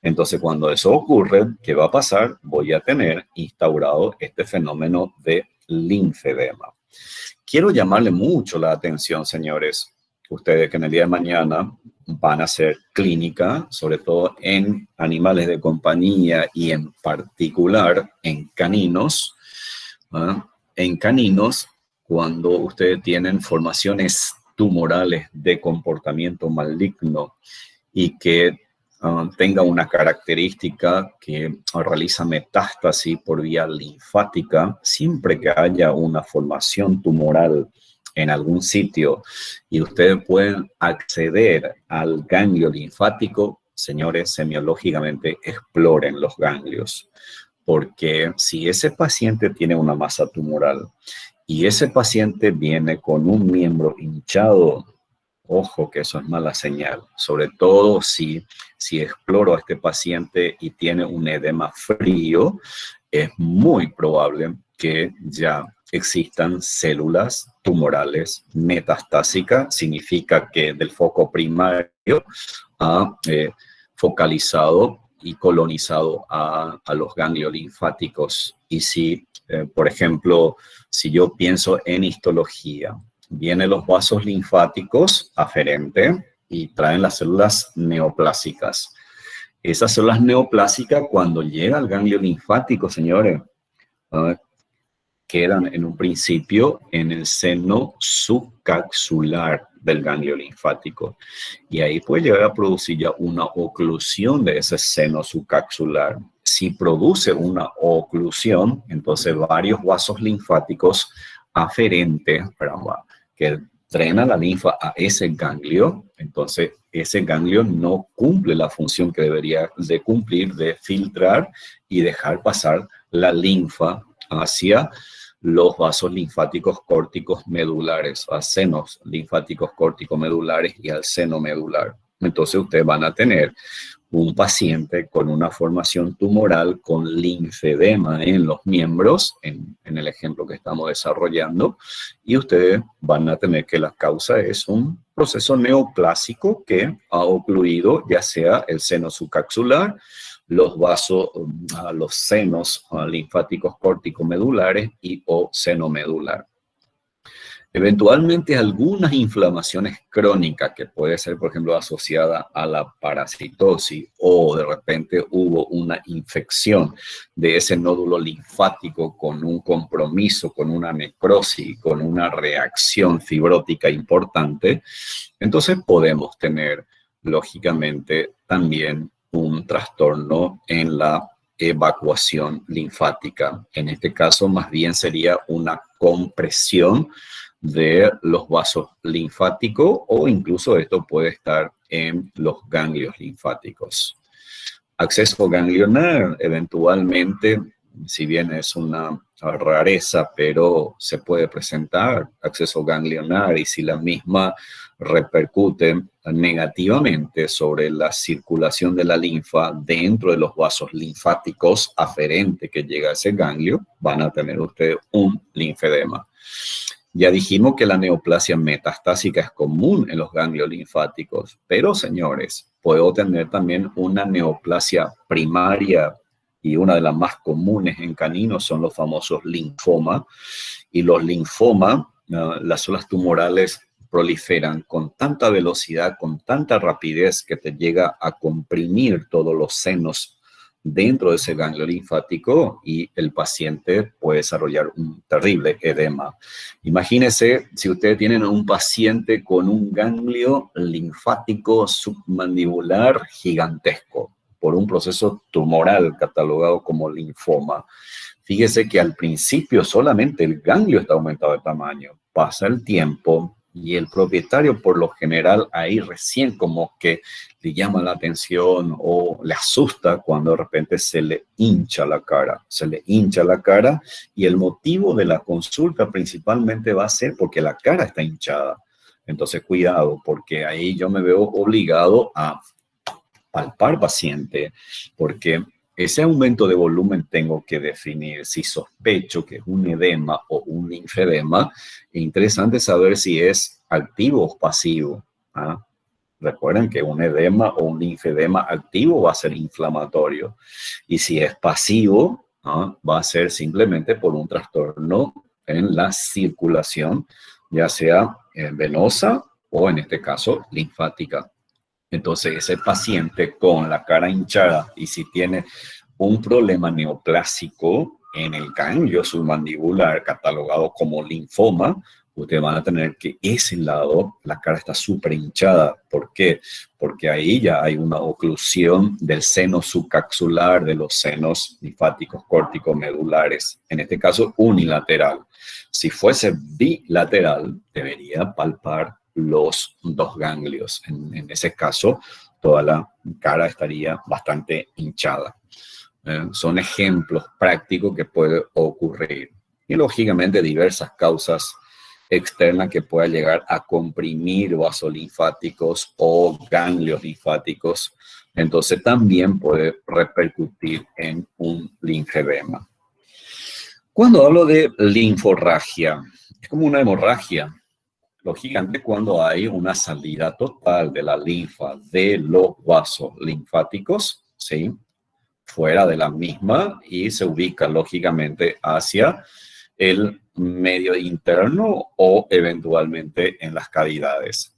Entonces, cuando eso ocurre, ¿qué va a pasar? Voy a tener instaurado este fenómeno de linfedema. Quiero llamarle mucho la atención, señores, ustedes que en el día de mañana van a hacer clínica, sobre todo en animales de compañía y en particular en caninos. ¿Ah? En caninos, cuando ustedes tienen formaciones tumorales de comportamiento maligno y que tenga una característica que realiza metástasis por vía linfática, siempre que haya una formación tumoral en algún sitio y ustedes pueden acceder al ganglio linfático, señores, semiológicamente exploren los ganglios. Porque si ese paciente tiene una masa tumoral y ese paciente viene con un miembro hinchado, ojo que eso es mala señal, sobre todo si exploro a este paciente y tiene un edema frío, es muy probable que ya existan células tumorales metastásicas, significa que del foco primario ha focalizado y colonizado a los ganglios linfáticos. Y si, por ejemplo, si yo pienso en histología, vienen los vasos linfáticos aferentes y traen las células neoplásicas. Esas células neoplásicas, cuando llega al ganglio linfático, señores, quedan en un principio en el seno subcapsular del ganglio linfático. Y ahí puede llegar a producir ya una oclusión de ese seno subcapsular. Si produce una oclusión, entonces varios vasos linfáticos aferentes, que drena la linfa a ese ganglio, entonces ese ganglio no cumple la función que debería de cumplir, de filtrar y dejar pasar la linfa hacia los vasos linfáticos córticos medulares, a senos linfáticos córticos medulares y al seno medular. Entonces ustedes van a tener un paciente con una formación tumoral con linfedema en los miembros, en el ejemplo que estamos desarrollando, y ustedes van a tener que la causa es un proceso neoplásico que ha ocluido ya sea el seno subcapsular, los vasos, los senos linfáticos córtico-medulares y o seno medular. Eventualmente algunas inflamaciones crónicas que puede ser, por ejemplo, asociada a la parasitosis o de repente hubo una infección de ese nódulo linfático con un compromiso, con una necrosis, con una reacción fibrótica importante, entonces podemos tener, lógicamente, también un trastorno en la evacuación linfática. En este caso, más bien sería una compresión de los vasos linfáticos o incluso esto puede estar en los ganglios linfáticos. Acceso ganglionar, eventualmente, si bien es una rareza, pero se puede presentar acceso ganglionar y si la misma repercute negativamente sobre la circulación de la linfa dentro de los vasos linfáticos aferentes que llega a ese ganglio, van a tener ustedes un linfedema. Ya dijimos que la neoplasia metastásica es común en los ganglios linfáticos, pero señores, puedo tener también una neoplasia primaria y una de las más comunes en caninos son los famosos linfomas. Y los linfomas, las células tumorales proliferan con tanta velocidad, con tanta rapidez que te llega a comprimir todos los senos dentro de ese ganglio linfático y el paciente puede desarrollar un terrible edema. Imagínense si ustedes tienen un paciente con un ganglio linfático submandibular gigantesco por un proceso tumoral catalogado como linfoma. Fíjese que al principio solamente el ganglio está aumentado de tamaño. Pasa el tiempo y el propietario por lo general ahí recién como que le llama la atención o le asusta cuando de repente se le hincha la cara. Se le hincha la cara y el motivo de la consulta principalmente va a ser porque la cara está hinchada. Entonces cuidado porque ahí yo me veo obligado a palpar paciente porque ese aumento de volumen tengo que definir si sospecho que es un edema o un linfedema. Es interesante saber si es activo o pasivo. ¿Ah? recuerden que un edema o un linfedema activo va a ser inflamatorio. Y si es pasivo, ¿no? Va a ser simplemente por un trastorno en la circulación, ya sea venosa o en este caso linfática. Entonces ese paciente con la cara hinchada y si tiene un problema neoplásico en el ganglio submandibular catalogado como linfoma, ustedes van a tener que ese lado, la cara está súper hinchada. ¿Por qué? Porque ahí ya hay una oclusión del seno subcapsular, de los senos linfáticos córtico-medulares, en este caso unilateral. Si fuese bilateral, debería palpar los dos ganglios. En ese caso, toda la cara estaría bastante hinchada. Son ejemplos prácticos que puede ocurrir. Y lógicamente diversas causas externas que puedan llegar a comprimir vasos linfáticos o ganglios linfáticos. Entonces también puede repercutir en un linfedema. Cuando hablo de linforragia, es como una hemorragia. Lógicamente, cuando hay una salida total de la linfa de los vasos linfáticos, ¿sí? Fuera de la misma y se ubica lógicamente hacia el medio interno o eventualmente en las cavidades.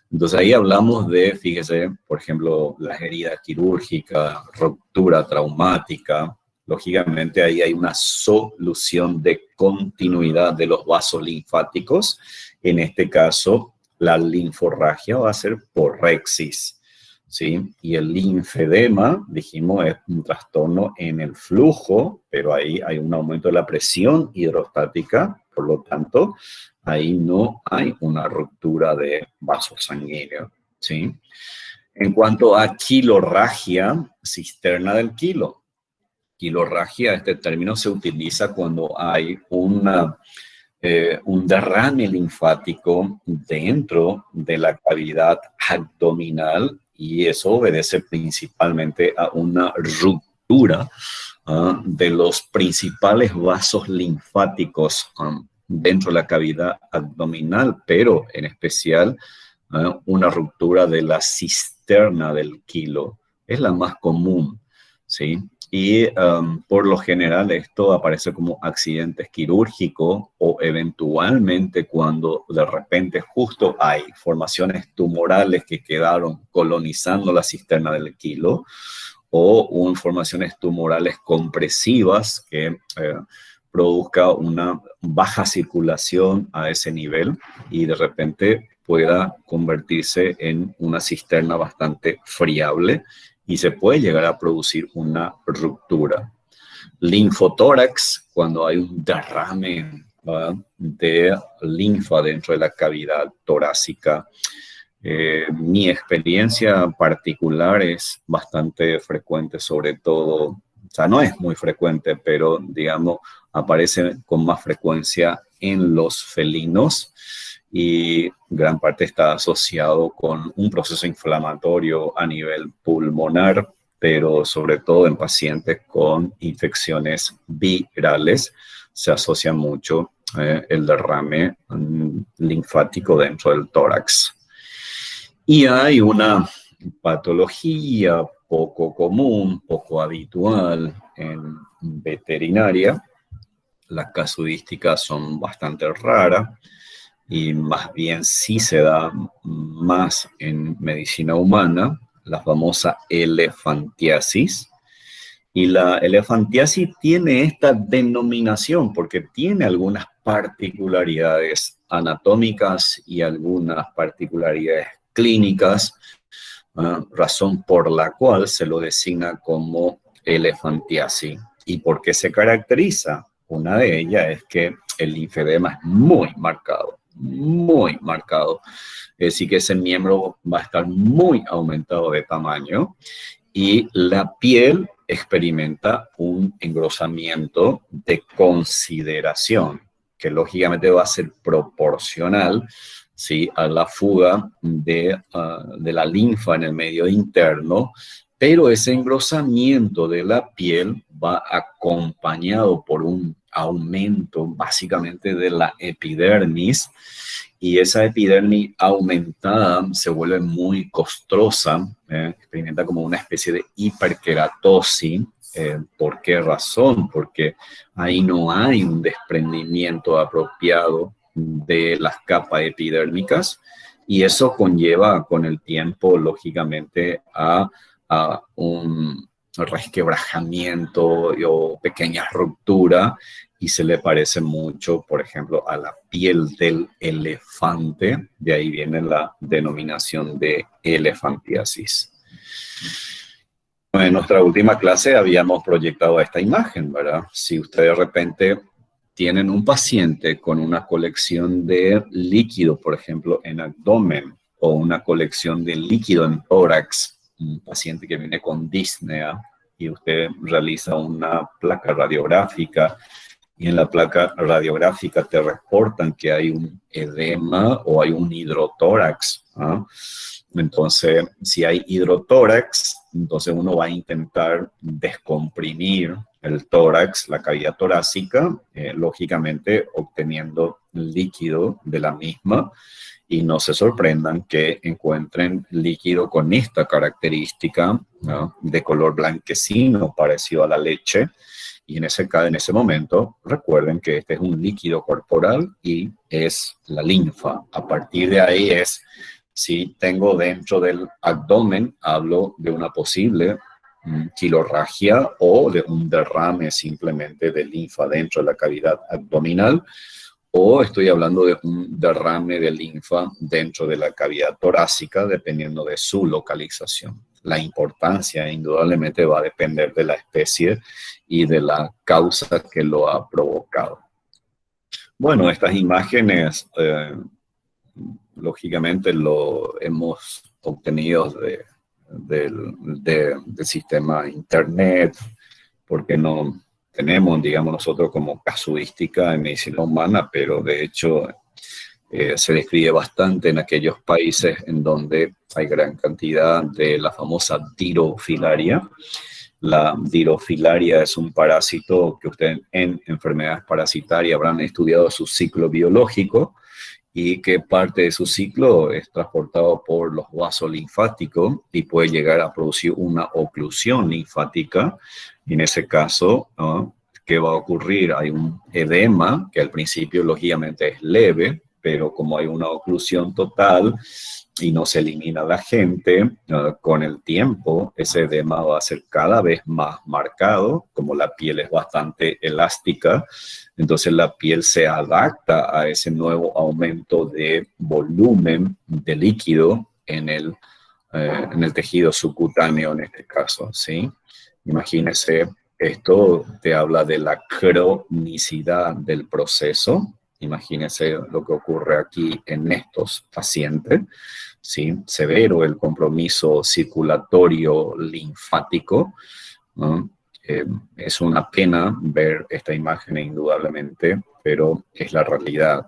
Entonces ahí hablamos de, fíjese, por ejemplo, las heridas quirúrgicas, ruptura traumática. Lógicamente ahí hay una solución de continuidad de los vasos linfáticos. En este caso, la linforragia va a ser porrexis, ¿sí? Y el linfedema, dijimos, es un trastorno en el flujo, pero ahí hay un aumento de la presión hidrostática, por lo tanto, ahí no hay una ruptura de vasos sanguíneos, ¿sí? En cuanto a quilorragia, cisterna del quilo. Quilorragia, este término se utiliza cuando hay un derrame linfático dentro de la cavidad abdominal y eso obedece principalmente a una ruptura de los principales vasos linfáticos dentro de la cavidad abdominal, pero en especial una ruptura de la cisterna del quilo. Es la más común, ¿sí? Y por lo general esto aparece como accidentes quirúrgicos o eventualmente cuando de repente justo hay formaciones tumorales que quedaron colonizando la cisterna del quilo o formaciones tumorales compresivas que produzca una baja circulación a ese nivel y de repente pueda convertirse en una cisterna bastante friable y se puede llegar a producir una ruptura. Linfotórax, cuando hay un derrame de linfa dentro de la cavidad torácica. Mi experiencia particular es bastante frecuente, sobre todo, o sea, no es muy frecuente, pero digamos, aparece con más frecuencia en los felinos y gran parte está asociado con un proceso inflamatorio a nivel pulmonar, pero sobre todo en pacientes con infecciones virales se asocia mucho el derrame linfático dentro del tórax. Y hay una patología poco común, poco habitual en veterinaria. Las casuísticas son bastante raras y más bien sí se da más en medicina humana, la famosa elefantiasis. Y la elefantiasis tiene esta denominación porque tiene algunas particularidades anatómicas y algunas particularidades clínicas, razón por la cual se lo designa como elefantiasis. ¿Y por qué se caracteriza? Una de ellas es que el linfedema es muy marcado, muy marcado. Es decir, que ese miembro va a estar muy aumentado de tamaño y la piel experimenta un engrosamiento de consideración, que lógicamente va a ser proporcional, ¿sí?, a la fuga de la linfa en el medio interno, pero ese engrosamiento de la piel va acompañado por un aumento básicamente de la epidermis y esa epidermis aumentada se vuelve muy costrosa, experimenta como una especie de hiperkeratosis. ¿Por qué razón? Porque ahí no hay un desprendimiento apropiado de las capas epidérmicas y eso conlleva con el tiempo, lógicamente, a un resquebrajamiento o pequeñas rupturas y se le parece mucho, por ejemplo, a la piel del elefante, de ahí viene la denominación de elefantiasis. En nuestra última clase habíamos proyectado esta imagen, ¿verdad? Si ustedes de repente tienen un paciente con una colección de líquido, por ejemplo, en abdomen, o una colección de líquido en tórax, un paciente que viene con disnea, y usted realiza una placa radiográfica, y en la placa radiográfica te reportan que hay un edema o hay un hidrotórax, ¿no? Entonces, si hay hidrotórax, entonces uno va a intentar descomprimir el tórax, la cavidad torácica, lógicamente obteniendo líquido de la misma, y no se sorprendan que encuentren líquido con esta característica, ¿no?, de color blanquecino, parecido a la leche, y en ese momento recuerden que este es un líquido corporal y es la linfa. A partir de ahí es, si tengo dentro del abdomen, hablo de una posible quilorragia o de un derrame simplemente de linfa dentro de la cavidad abdominal, o estoy hablando de un derrame de linfa dentro de la cavidad torácica, dependiendo de su localización. La importancia indudablemente va a depender de la especie y de la causa que lo ha provocado. Bueno, estas imágenes, lógicamente, lo hemos obtenido del sistema Internet, porque no tenemos, digamos, nosotros como casuística en medicina humana, pero de hecho se describe bastante en aquellos países en donde hay gran cantidad de la famosa dirofilaria. La dirofilaria es un parásito que ustedes en enfermedades parasitarias habrán estudiado su ciclo biológico y que parte de su ciclo es transportado por los vasos linfáticos y puede llegar a producir una oclusión linfática. Y en ese caso, ¿qué va a ocurrir? Hay un edema que al principio lógicamente es leve, pero como hay una oclusión total y no se elimina la gente, con el tiempo ese edema va a ser cada vez más marcado, como la piel es bastante elástica, entonces la piel se adapta a ese nuevo aumento de volumen de líquido en el tejido subcutáneo en este caso, ¿sí? Imagínese, esto te habla de la cronicidad del proceso. Imagínense lo que ocurre aquí en estos pacientes, ¿sí? Severo el compromiso circulatorio linfático, ¿no? Es una pena ver esta imagen indudablemente, pero es la realidad.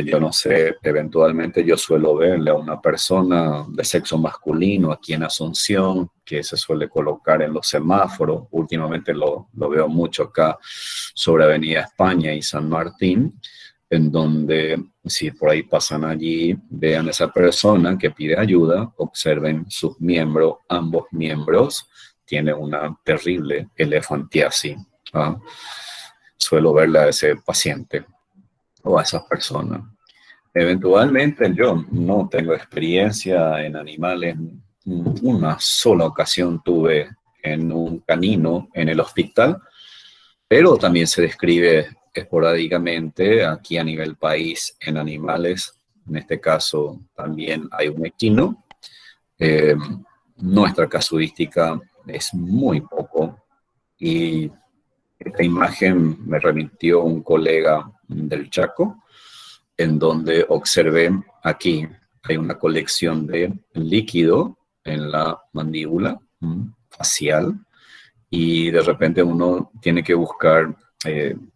Yo no sé, eventualmente yo suelo verle a una persona de sexo masculino aquí en Asunción que se suele colocar en los semáforos. Últimamente lo veo mucho acá sobre Avenida España y San Martín, en donde si por ahí pasan allí, vean a esa persona que pide ayuda, observen sus miembros, ambos miembros, tiene una terrible elefantiasis. Suelo verle a ese paciente o a esas personas. Eventualmente yo no tengo experiencia en animales. Una sola ocasión tuve en un canino en el hospital, pero también se describe esporádicamente aquí a nivel país en animales. En este caso también hay un equino. Nuestra casuística es muy poco y esta imagen me remitió un colega del Chaco, en donde observé aquí hay una colección de líquido en la mandíbula facial y de repente uno tiene que buscar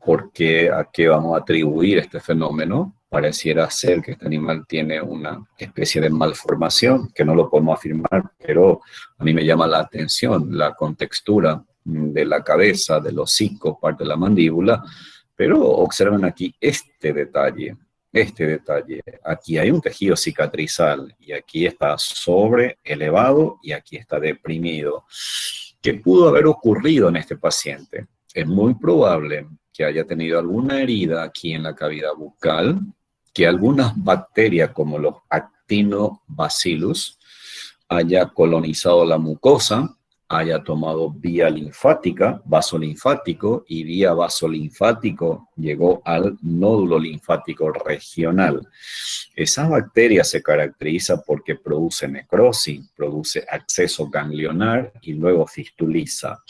por qué, a qué vamos a atribuir este fenómeno. Pareciera ser que este animal tiene una especie de malformación, que no lo podemos afirmar, pero a mí me llama la atención la contextura de la cabeza, del hocico, parte de la mandíbula, pero observen aquí este detalle. este detalle. Aquí hay un tejido cicatrizal y aquí está sobre elevado y aquí está deprimido. ¿Qué pudo haber ocurrido en este paciente? Es muy probable que haya tenido alguna herida aquí en la cavidad bucal, que algunas bacterias como los actinobacillus haya colonizado la mucosa, haya tomado vía linfática, vaso linfático, y vía vaso linfático llegó al nódulo linfático regional. Esa bacteria se caracteriza porque produce necrosis, produce acceso ganglionar y luego fistuliza.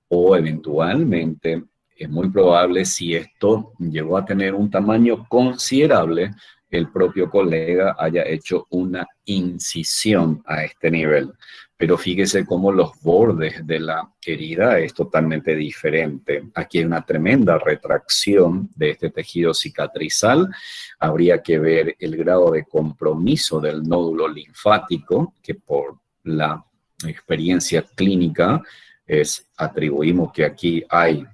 O eventualmente, es muy probable si esto llegó a tener un tamaño considerable, el propio colega haya hecho una incisión a este nivel. Pero fíjese cómo los bordes de la herida es totalmente diferente. Aquí hay una tremenda retracción de este tejido cicatrizal. Habría que ver el grado de compromiso del nódulo linfático, que por la experiencia clínica atribuimos que aquí hay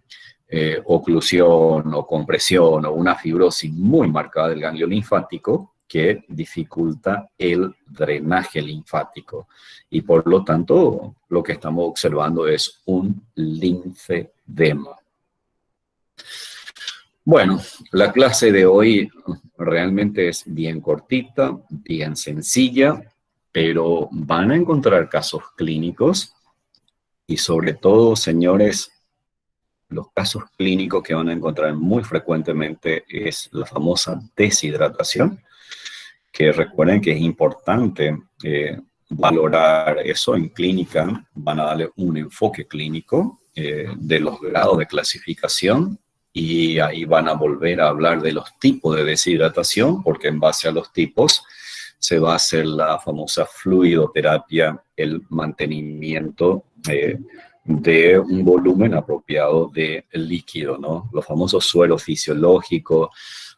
oclusión o compresión o una fibrosis muy marcada del ganglio linfático que dificulta el drenaje linfático. Y por lo tanto, lo que estamos observando es un linfedema. Bueno, la clase de hoy realmente es bien cortita, bien sencilla, pero van a encontrar casos clínicos y sobre todo, señores, los casos clínicos que van a encontrar muy frecuentemente es la famosa deshidratación, que recuerden que es importante valorar eso en clínica. Van a darle un enfoque clínico de los grados de clasificación y ahí van a volver a hablar de los tipos de deshidratación, porque en base a los tipos se va a hacer la famosa fluidoterapia, el mantenimiento de un volumen apropiado de líquido, ¿no? Los famosos sueros fisiológicos,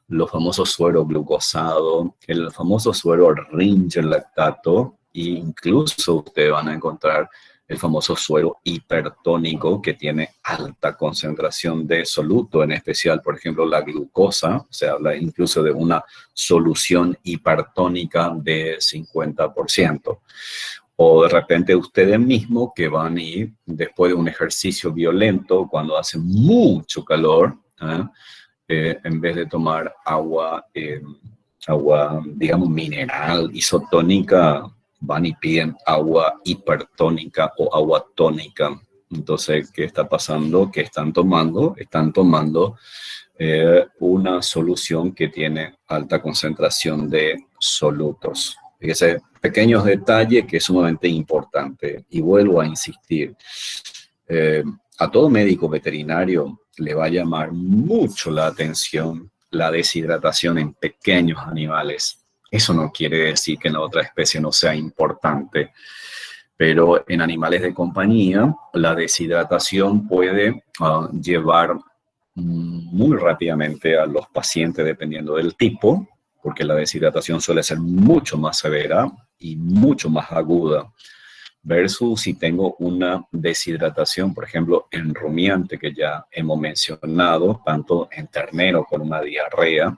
los famosos sueros glucosados, el famoso suero Ringer lactato, e incluso ustedes van a encontrar el famoso suero hipertónico que tiene alta concentración de soluto, en especial, por ejemplo, la glucosa. Se habla incluso de una solución hipertónica de 50%. O de repente ustedes mismos que van a ir después de un ejercicio violento, cuando hace mucho calor, en vez de tomar agua, digamos, mineral, isotónica, van y piden agua hipertónica o agua tónica. Entonces, ¿qué está pasando? ¿Qué están tomando? Están tomando una solución que tiene alta concentración de solutos. Fíjese, pequeños detalles que es sumamente importante. Y vuelvo a insistir, a todo médico veterinario le va a llamar mucho la atención la deshidratación en pequeños animales. Eso no quiere decir que en la otra especie no sea importante, pero en animales de compañía la deshidratación puede llevar muy rápidamente a los pacientes dependiendo del tipo, porque la deshidratación suele ser mucho más severa y mucho más aguda, versus si tengo una deshidratación, por ejemplo, en rumiante, que ya hemos mencionado, tanto en ternero con una diarrea.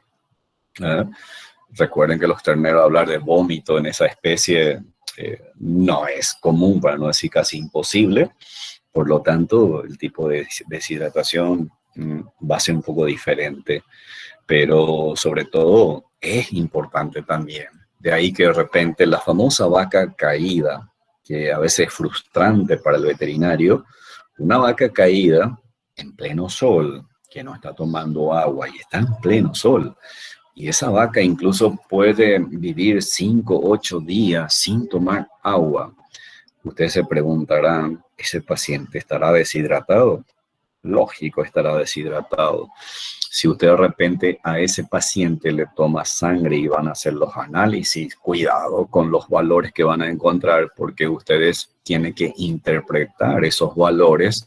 Recuerden que los terneros, hablar de vómito en esa especie no es común, para no decir casi imposible. Por lo tanto, el tipo de deshidratación va a ser un poco diferente, pero sobre todo es importante también. De ahí que de repente la famosa vaca caída, que a veces es frustrante para el veterinario, una vaca caída en pleno sol, que no está tomando agua y está en pleno sol, y esa vaca incluso puede vivir 5, 8 días sin tomar agua. Ustedes se preguntarán, ¿ese paciente estará deshidratado? Lógico, estará deshidratado. Si usted de repente a ese paciente le toma sangre y van a hacer los análisis, cuidado con los valores que van a encontrar, porque ustedes tienen que interpretar esos valores,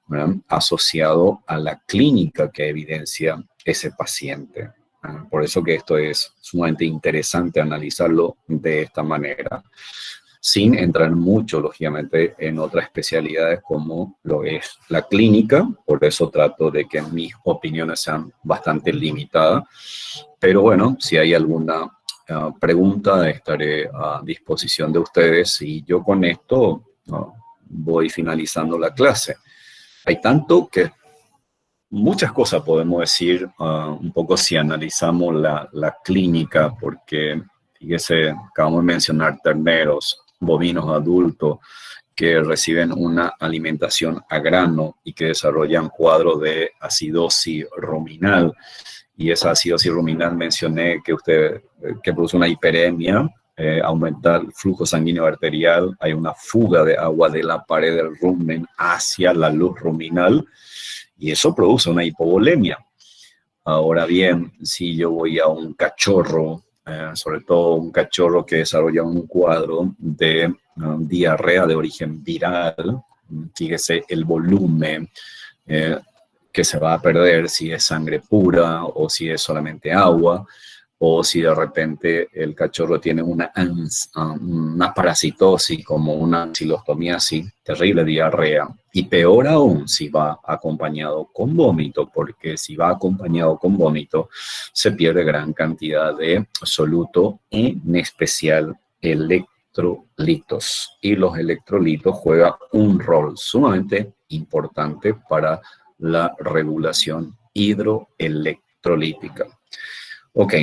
¿verdad?, asociado a la clínica que evidencia ese paciente. Por eso que esto es sumamente interesante analizarlo de esta manera. sin entrar mucho, lógicamente, en otras especialidades como lo es la clínica. Por eso trato de que mis opiniones sean bastante limitadas. Pero bueno, si hay alguna pregunta, estaré a disposición de ustedes y yo con esto voy finalizando la clase. Hay tanto que muchas cosas podemos decir, un poco si analizamos la clínica, porque fíjese, acabamos de mencionar terneros, bovinos adultos, que reciben una alimentación a grano y que desarrollan cuadros de acidosis ruminal. Y esa acidosis ruminal mencioné que produce una hiperemia, aumenta el flujo sanguíneo arterial, hay una fuga de agua de la pared del rumen hacia la luz ruminal, y eso produce una hipovolemia. Ahora bien, si yo voy a un cachorro, sobre todo un cachorro que desarrolla un cuadro de diarrea de origen viral, fíjese el volumen que se va a perder, si es sangre pura o si es solamente agua, o si de repente el cachorro tiene una parasitosis como una ancilostomiasis, terrible diarrea, y peor aún si va acompañado con vómito, porque si va acompañado con vómito se pierde gran cantidad de soluto, en especial electrolitos, y los electrolitos juegan un rol sumamente importante para la regulación hidroelectrolítica. Ok,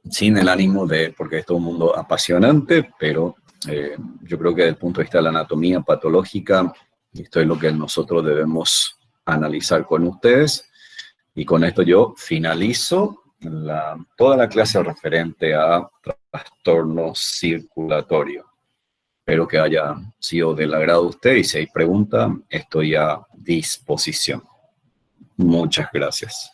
sin el ánimo de, porque es todo un mundo apasionante, pero yo creo que desde el punto de vista de la anatomía patológica, esto es lo que nosotros debemos analizar con ustedes, y con esto yo finalizo toda la clase referente a trastorno circulatorio. Espero que haya sido del agrado de usted, y si hay pregunta, estoy a disposición. Muchas gracias.